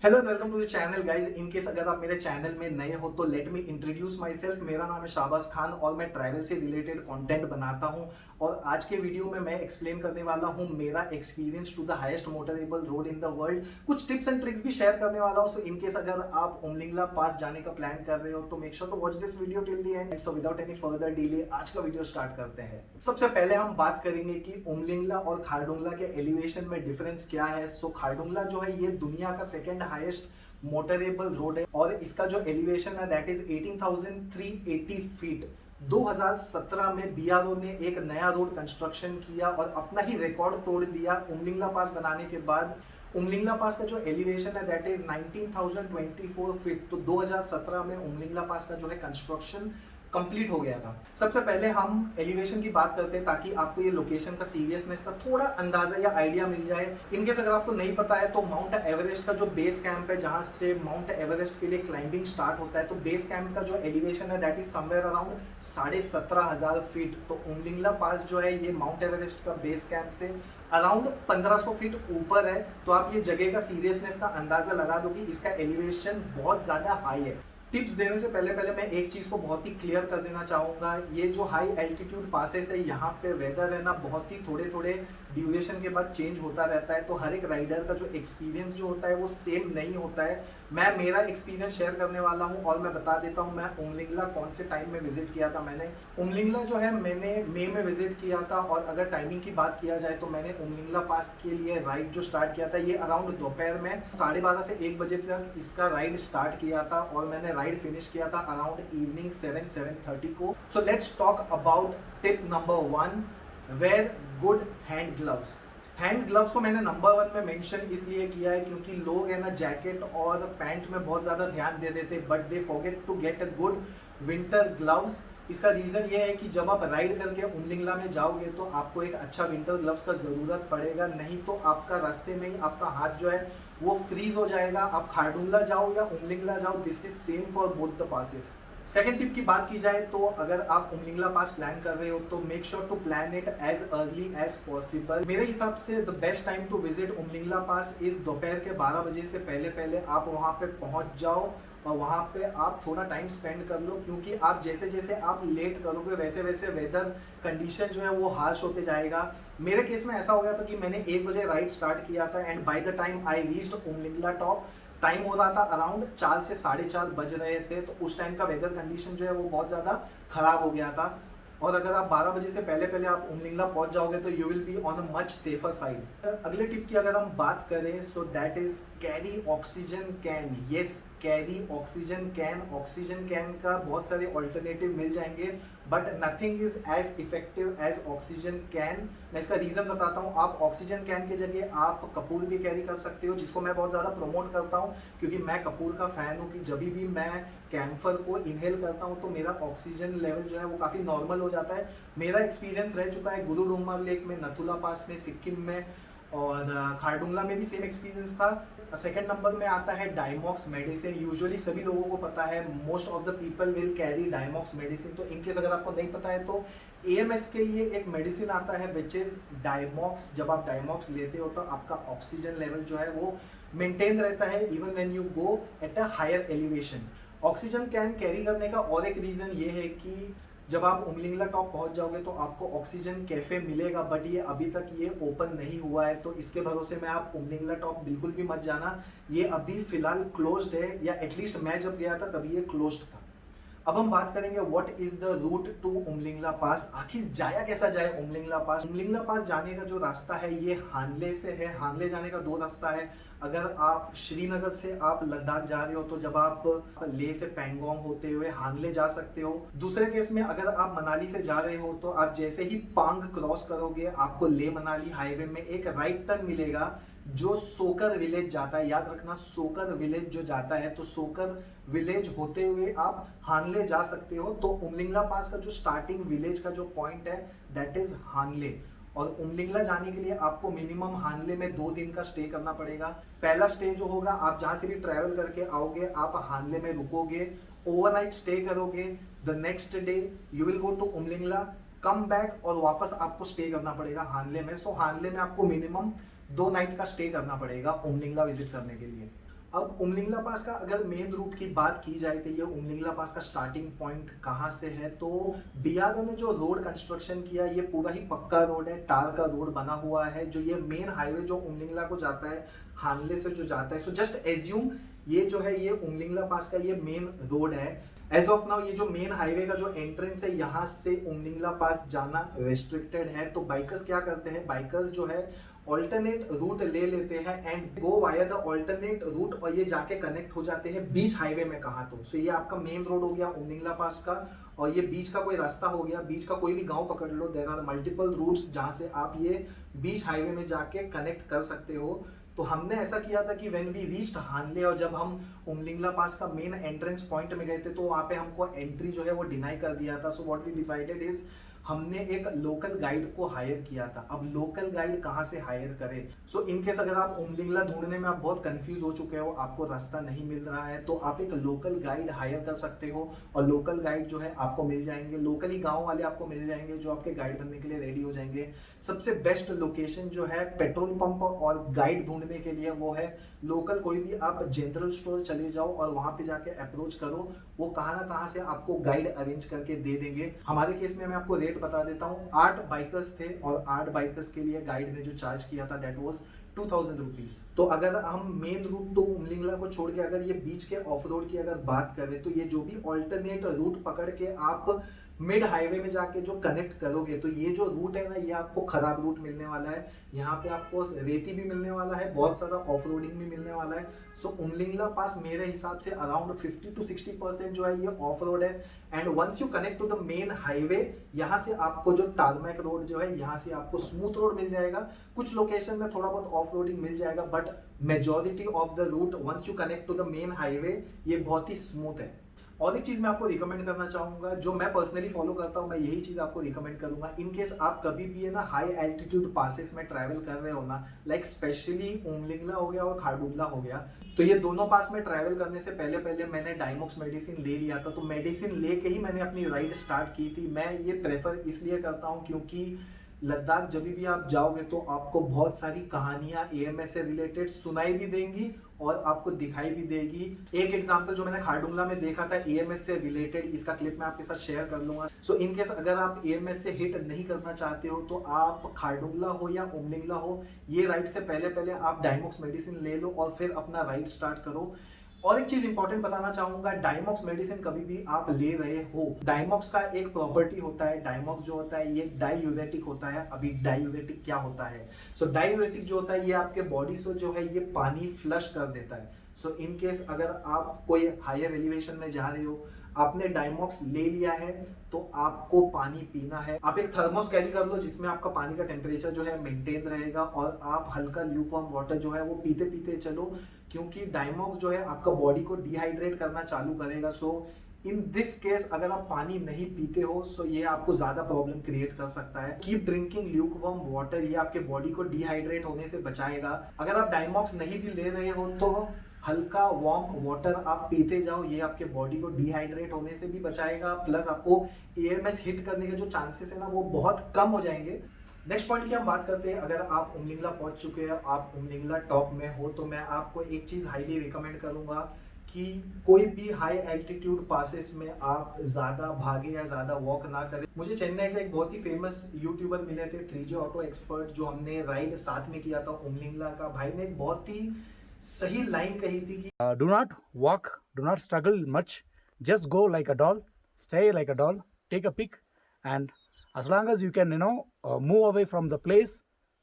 Hello and welcome to the channel guys. In case अगर आप मेरे चैनल में नए हो तो let me introduce myself. मेरा नाम है शाहबाज खान और मैं ट्रैवल से रिलेटेड कंटेंट बनाता हूं। और आज के वीडियो में मैं एक्सप्लेन करने वाला हूं मेरा experience to the highest motorable road in the world. कुछ टिप्स एंड ट्रिक्स भी शेयर करने वाला हूं। सो इन केस अगर आप उमलिंगला पास जाने का प्लान कर रहे हो तो make sure to watch this video till the end. So without any further delay आज का वीडियो स्टार्ट करते हैं। सबसे पहले हम बात करेंगे कि उमलिंगला और खारडुंगला के एलिवेशन में डिफरेंस क्या है। सो खारडुंगला जो है ये दुनिया का सेकेंड हाईएस्ट मोटरेबल रोड है और इसका जो एलिवेशन है दैट इज 18,380 फीट। 2017 में बीआरओ ने एक नया रोड कंस्ट्रक्शन किया और अपना ही रिकॉर्ड तोड़ दिया उमलिंगला पास बनाने के बाद। उमलिंगला पास का जो एलिवेशन है दैट इज 19,024 फीट। तो 2017 में उमलिंगला पास का जो है कंस्ट्रक्शन कंप्लीट हो गया था। सबसे पहले हम एलिवेशन की बात करते हैं ताकि आपको ये लोकेशन का सीरियसनेस का थोड़ा अंदाजा या आइडिया मिल जाए। इनकेस अगर आपको नहीं पता है तो माउंट एवरेस्ट का जो बेस कैंप है जहां से माउंट एवरेस्ट के लिए क्लाइंबिंग स्टार्ट होता है, तो बेस कैंप का जो एलिवेशन है that is somewhere around 17,500 feet. तो उमलिंगला पास जो है ये माउंट एवरेस्ट का बेस कैंप से अराउंड 1500 फीट ऊपर है। तो आप ये जगह का सीरियसनेस का अंदाजा लगा दो कि इसका एलिवेशन बहुत ज्यादा हाई है। टिप्स देने से पहले मैं एक चीज को बहुत ही क्लियर कर देना चाहूंगा। ये जो हाई एल्टीट्यूड पासेस है यहाँ पे वेदर है ना बहुत ही थोड़े थोड़े ड्यूरेशन के बाद चेंज होता रहता है। तो हर एक राइडर का जो एक्सपीरियंस जो होता है वो सेम नहीं होता है। मैं मेरा एक्सपीरियंस शेयर करने वाला हूँ और मैं बता देता हूँ मैं उमलिंगला कौन से टाइम में विजिट किया था। मैंने उमलिंगला जो है मैंने मई में विजिट किया था। और अगर टाइमिंग की बात किया जाए तो मैंने उमलिंगला पास के लिए राइड जो स्टार्ट किया था ये अराउंड दोपहर में 12:30 से 1 बजे तक इसका राइड स्टार्ट किया था और मैंने राइड फिनिश किया था अराउंड इवनिंग 7-7:30 को। So let's talk about tip number 1, wear good hand gloves. Hand gloves को मैंने नंबर 1 में मेंशन इसलिए किया है क्योंकि लोग है ना जैकेट और पैंट में बहुत ज़्यादा ध्यान दे देते but they forget to get a good winter gloves. इसका रीज़न ये है कि जब आप राइड करके उमलिंगला में जाओगे तो आपको एक अच्छा विंटर ग्लव्स का ज़रूरत पड़ेगा, नहीं तो आपका रास्ते में ही आपका हाथ जो है वो फ्रीज हो जाएगा। आप खारडुंगला जाओ या उमलिंगला जाओ, this is same for both the passes. Second tip की बात की जाए तो अगर आप उमलिंगला पास प्लान कर रहे हो तो make sure to plan it as early as possible. मेरे हिसाब से the best time to visit Umlingla pass is दोपहर के 12 बजे से पहले आप वहाँ पे पहुँच जाओ और वहाँ पे आप थोड़ा टाइम स्पेंड कर लो, क्योंकि आप जैसे जैसे आप लेट करोगे वैसे वैसे वेदर कंडीशन जो है वो हार्श होते जाएगा। मेरे केस में ऐसा हो गया था कि मैंने 1 बजे राइड स्टार्ट किया था and by the time I reached Umling La top time हो रहा था अराउंड 4 से 4:30 बज रहे थे। तो उस टाइम का वेदर कंडीशन जो है वो बहुत ज़्यादा खराब हो गया था। और अगर आप 12 बजे से पहले आप उमलिंगला पहुंच जाओगे तो you will be on a much safer side. अगले टिप की अगर हम बात करें so that is carry oxygen can. Yes, carry oxygen can. Oxygen can का बहुत सारे ऑल्टरनेटिव मिल जाएंगे but nothing is as effective as oxygen can. मैं इसका रीज़न बताता हूँ। आप ऑक्सीजन कैन के जगह आप कपूर भी कैरी कर सकते हो, जिसको मैं बहुत ज़्यादा प्रमोट करता हूँ क्योंकि मैं कपूर का फ़ैन हूँ कि जब भी मैं कैम्फर को इनहेल करता हूँ तो मेरा ऑक्सीजन लेवल जो है वो काफ़ी नॉर्मल हो जाता है। मेरा एक्सपीरियंस रह चुका है गुरुडोंगमार लेक में, नथुला पास में, सिक्किम में और खारडुंगला में भी सेम एक्सपीरियंस था। सेकंड नंबर में आता है डायमॉक्स मेडिसिन। यूजुअली सभी लोगों को पता है, most of the people will carry Diamox medicine. तो इनकेस अगर आपको नहीं पता है तो एएमएस के लिए एक मेडिसिन आता है विच इज डायमॉक्स। जब आप डायमॉक्स लेते हो तो आपका ऑक्सीजन लेवल जो है वो मेंटेन रहता है even when you go at a higher elevation. Oxygen can carry करने का और एक रीज़न ये है कि जब आप उमलिंगला टॉप पहुंच जाओगे तो आपको ऑक्सीजन कैफे मिलेगा बट ये अभी तक ये ओपन नहीं हुआ है। तो इसके भरोसे में आप उमलिंगला टॉप बिल्कुल भी मत जाना, ये अभी फिलहाल क्लोज्ड है या एटलीस्ट मैं जब गया था तभी ये क्लोज्ड था। अब हम बात करेंगे what is the route to Umlingla pass. आखिर जाया कैसा जाए उमलिंगला पास। उमलिंगला पास जाने का जो रास्ता है ये हानले से है। हानले जाने का 2 रास्ता है। अगर आप श्रीनगर से आप लद्दाख जा रहे हो तो जब आप लेह से पैंगोंग होते हुए हानले जा सकते हो। दूसरे केस में अगर आप मनाली से जा रहे हो तो आप जैसे ही पांग क्रॉस करोगे आपको लेह मनाली हाईवे में एक राइट टर्न मिलेगा जो सोकर विलेज जाता है। याद रखना, सोकर विलेज जो जाता है, तो सोकर विलेज होते हुए आप हानले जा सकते हो। तो उमलिंगला पास का जो स्टार्टिंग विलेज का जो पॉइंट है दैट इज हानले। और उमलिंगला जाने के लिए आपको मिनिमम हानले में 2 दिन का स्टे करना पड़ेगा। पहला स्टे जो होगा, आप जहाँ से भी ट्रैवल करके आओगे आप हानले में रुकोगे, ओवरनाइट स्टे करोगे। The next day you will go to Umlingla, come back और वापस आपको स्टे करना पड़ेगा हानले में। सो हानले में आपको मिनिमम 2 नाइट का स्टे करना पड़ेगा उमलिंगला विजिट करने के लिए। अब उमलिंगला पास का अगर मेन रूट की बात की जाए तो ये उमलिंगला पास का स्टार्टिंग पॉइंट कहाँ से है, तो बीआरओ ने जो रोड कंस्ट्रक्शन किया ये पूरा ही पक्का रोड है, टार का रोड बना हुआ है। जो ये मेन हाईवे जो उमलिंगला को जाता है, हानले से जो जाता है, सो जस्ट एज्यूम ये जो है ये उमलिंगला पास का ये मेन रोड है। एज ऑफ नाउ ये जो मेन हाईवे का जो एंट्रेंस है यहाँ से उमलिंगला पास जाना रेस्ट्रिक्टेड है। तो बाइकर्स क्या करते हैं, बाइकर्स जो है ऑल्टरनेट रूट ले लेते हैं and go via the alternate route, और ये जाके कनेक्ट हो जाते हैं बीच हाईवे में कहाँ तो। सो ये आपका मेन रोड हो गया उमलिंगला पास का, और ये बीच का कोई रास्ता हो गया, बीच का कोई भी गांव पकड़ लो, देयर आर मल्टीपल रूट्स जहाँ से आप ये बीच हाईवे में जाके कनेक्ट कर सकते हो। तो हमने ऐसा किया था कि व्हेन वी रीच्ड हानले, और जब हम उमलिंगला पास का मेन एंट्रेंस पॉइंट में गए थे तो वहाँ पे हमको एंट्री जो है वो डिनाई कर दिया था। So what we decided is हमने एक लोकल गाइड को हायर किया था। अब लोकल गाइड कहाँ से हायर करें, सो इनकेस अगर आप उमलिंगला ढूंढने में आप बहुत कंफ्यूज हो चुके हो, आपको रास्ता नहीं मिल रहा है, तो आप एक लोकल गाइड हायर कर सकते हो, और लोकल गाइड जो है आपको मिल जाएंगे, लोकली गांव वाले आपको मिल जाएंगे जो आपके गाइड बनने के लिए रेडी हो जाएंगे। सबसे बेस्ट लोकेशन जो है पेट्रोल पंप और गाइड ढूंढने के लिए वो है लोकल, कोई भी आप जनरल स्टोर चले जाओ और वहां पे जाके अप्रोच करो, वो कहाँ ना कहाँ से आपको गाइड अरेंज करके दे देंगे। हमारे केस में मैं आपको रेट बता देता हूँ, 8 बाइकर्स थे और 8 बाइकर्स के लिए गाइड ने जो चार्ज किया था दैट वाज 2000 रुपीज। तो अगर हम मेन रूट तो उमलिंगला को छोड़ के अगर ये बीच के ऑफ रोड की अगर बात करें, तो ये जो भी ऑल्टरनेट रूट पकड़ के आप मिड हाईवे में जाके जो कनेक्ट करोगे, तो ये जो रूट है ना ये आपको खराब रूट मिलने वाला है। यहाँ पे आपको रेती भी मिलने वाला है, बहुत सारा ऑफ रोडिंग भी मिलने वाला है। सो उमलिंगला पास मेरे हिसाब से अराउंड 50 to 60% जो है ये ऑफ रोड है। And once you connect to the main highway, यहाँ से आपको जो टारमैक रोड जो है यहाँ से आपको स्मूथ रोड मिल जाएगा। कुछ लोकेशन में थोड़ा बहुत ऑफ रोडिंग मिल जाएगा, but majority of the route once you connect to the main highway ये बहुत ही स्मूथ है। और एक चीज मैं आपको रिकमेंड करना चाहूंगा, जो मैं पर्सनली फॉलो करता हूं, मैं यही चीज आपको रिकमेंड करूंगा। इन केस आप कभी भी है ना हाई एल्टीट्यूड पासेस में ट्रैवल कर रहे हो ना, लाइक स्पेशली उमलिंगला हो गया और खारडुंगला हो गया, तो ये दोनों पास में ट्रैवल करने से पहले मैंने डायमॉक्स मेडिसिन ले लिया था। तो मेडिसिन लेके ही मैंने अपनी राइड स्टार्ट की थी। मैं ये प्रेफर इसलिए करता हूँ क्योंकि लद्दाख जब भी आप जाओगे तो आपको बहुत सारी कहानियां एएमएस से रिलेटेड सुनाई भी देंगी और आपको दिखाई भी देगी। एक एग्जांपल जो मैंने खारडुंगला में देखा था एएमएस से रिलेटेड, इसका क्लिप मैं आपके साथ शेयर कर लूंगा। सो इन केस अगर आप एएमएस से हिट नहीं करना चाहते हो, तो आप खारडुंगला हो या उमलिंगला हो, ये राइड से पहले आप डायमॉक्स मेडिसिन ले लो और फिर अपना राइड स्टार्ट करो। और एक चीज इंपॉर्टेंट बताना चाहूंगा, डायमॉक्स मेडिसिन कभी भी आप ले रहे हो, डायमॉक्स का एक प्रॉपर्टी होता है, डायमॉक्स जो होता है ये डाईयूरेटिक होता है। अभी डाईयूरेटिक क्या होता है, सो डाईयूरेटिक जो होता है ये आपके बॉडी से जो है ये पानी फ्लश कर देता है। सो इन केस अगर आप कोई हायर एलिवेशन में जा रहे हो, आपने डायमॉक्स ले लिया है, तो आपको पानी पीना है। आप एक थर्मोस कैरी कर लो जिसमें आपका पानी का टेम्परेचर जो है मेंटेन रहेगा, और आप हल्का ल्यूकवार्म वाटर जो है वो पीते पीते चलो, क्योंकि डायमॉक्स जो है आपका बॉडी को डिहाइड्रेट करना चालू करेगा। सो इन दिस केस अगर आप पानी नहीं पीते हो, सो ये आपको ज्यादा प्रॉब्लम क्रिएट कर सकता है। कीप ड्रिंकिंग ल्यूकवार्म वाटर, ये आपके बॉडी को डिहाइड्रेट होने से बचाएगा। अगर आप डायमॉक्स नहीं भी ले रहे हो तो हल्का वार्म वाटर आप पीते जाओ, ये आपके बॉडी को डिहाइड्रेट होने से भी बचाएगा, प्लस आपको एएमएस हिट करने के जो चांसेस है ना वो बहुत कम हो जाएंगे। नेक्स्ट पॉइंट की हम बात करते हैं, अगर आप उमलिंगला पहुंच चुके हैं, आप उमलिंगला टॉप में हो, तो मैं आपको एक चीज हाईली रिकमेंड करूंगा कि कोई भी हाई एल्टीट्यूड पासेस में आप ज्यादा भागे या ज्यादा वॉक ना करें। मुझे चेन्नई का एक बहुत ही फेमस यूट्यूबर मिले थे 3G ऑटो एक्सपर्ट, जो हमने राइड साथ में किया था उमलिंगला का। भाई ने एक बहुत ही सही लाइन कही थी कि do not walk, do not struggle much, just go like a doll, stay like a doll, take a pic, and as long as you can move away from the place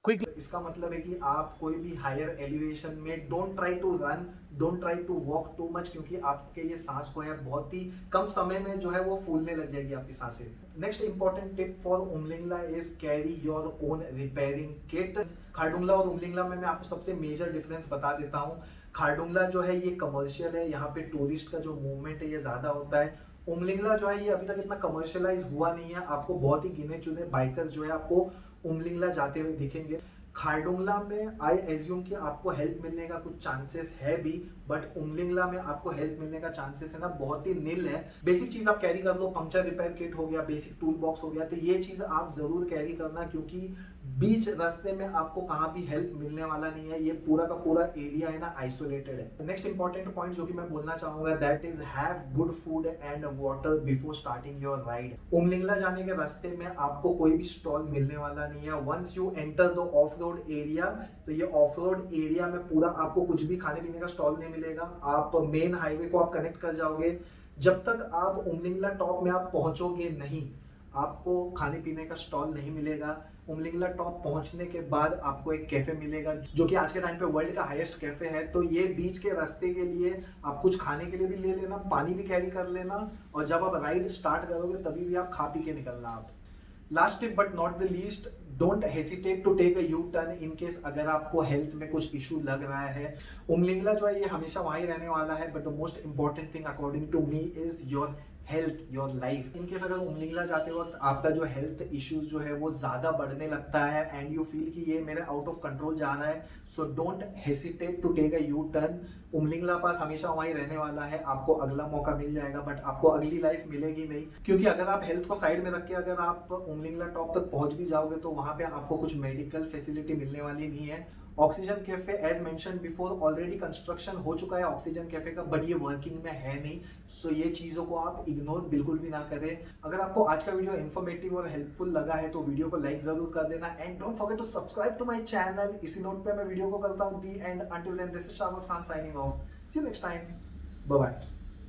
quickly. इसका मतलब है कि आप कोई भी higher elevation में don't try to run, don't try to walk too much, क्योंकि आपके ये सांस को है बहुत ही कम समय में जो है वो फूलने लग जाएगी आपकी सांसें। Next important tip for Umlingla is carry your own repairing kit. Khardungla और उमलिंगला में मैं आपको सबसे मेजर डिफरेंस बता देता हूँ। खारडुंगला जो है ये कमर्शियल है, यहाँ पे टूरिस्ट का जो मूवमेंट है ये ज्यादा होता है। उमलिंगला जो है ये अभी तक इतना कमर्शियलाइज हुआ नहीं है, आपको बहुत ही गिने चुने बाइकर्स जो है आपको उमलिंगला जाते हुए दिखेंगे। खारडुंगला में आई एज्यूम कि आपको हेल्प मिलने का कुछ चांसेस है भी, बट उमलिंगला में आपको हेल्प मिलने का चांसेस है ना बहुत ही नील है। बेसिक चीज आप कैरी कर लो, पंक्चर रिपेयर किट हो गया, बेसिक टूल बॉक्स हो गया, तो ये चीज आप जरूर कैरी करना, क्योंकि बीच रास्ते में आपको कहाँ भी हेल्प मिलने वाला नहीं है। ये पूरा का पूरा एरिया है ना आइसोलेटेड है। नेक्स्ट इंपॉर्टेंट पॉइंट जो कि मैं बोलना चाहूंगा that is have good food and water before starting your ride. Umling La जाने के रास्ते में आपको कोई भी स्टॉल मिलने वाला नहीं है। Once you enter the off road area, तो ये ऑफ रोड एरिया में पूरा आपको कुछ भी खाने पीने का स्टॉल नहीं मिलेगा। आप मेन हाईवे को आप कनेक्ट कर जाओगे, जब तक आप उमलिंगला टॉप में आप पहुंचोगे नहीं, आपको खाने पीने का स्टॉल नहीं मिलेगा। उमलिंगला टॉप पहुंचने के बाद आपको एक कैफे मिलेगा जो कि आज के टाइम पे वर्ल्ड का हाईएस्ट कैफे है। तो ये बीच के रास्ते के लिए आप कुछ खाने के लिए भी ले लेना, पानी भी कैरी कर लेना, और जब आप राइड स्टार्ट करोगे तभी भी आप खा पी के निकलना। आप last tip but not the least, don't hesitate to take a U turn in case अगर आपको हेल्थ में कुछ इशू लग रहा है। उमलिंगला जो है ये हमेशा वहीं रहने वाला है, but the most important thing according to me is your health, your life. In case अगर उमलिंगला जाते वक्त आपका जो हेल्थ इश्यूज जो है वो ज़्यादा बढ़ने लगता है एंड यू फील कि ये मेरे आउट ऑफ कंट्रोल जा रहा है, so don't hesitate to take a U turn. Umlingla pass हमेशा वहीं रहने वाला है, आपको अगला मौका मिल जाएगा, बट आपको अगली लाइफ मिलेगी नहीं, क्योंकि अगर आप हेल्थ को साइड में रख के अगर आप उमलिंगला टॉप तक पहुंच भी जाओगे तो वहाँ पे आपको कुछ मेडिकल फैसिलिटी मिलने वाली नहीं है। Oxygen cafe as mention before already construction हो चुका है ऑक्सीजन कैफे का, बट ये वर्किंग में है नहीं, सो ये चीज़ों को आप इग्नोर बिल्कुल भी ना करें। अगर आपको आज का वीडियो इन्फॉर्मेटिव और हेल्पफुल लगा है तो वीडियो को लाइक जरूर कर देना and don't forget to subscribe to my channel. इसी नोट पे मैं वीडियो को करता हूँ the end. Until then this is Shabash Khan signing off. See you next time, bye bye.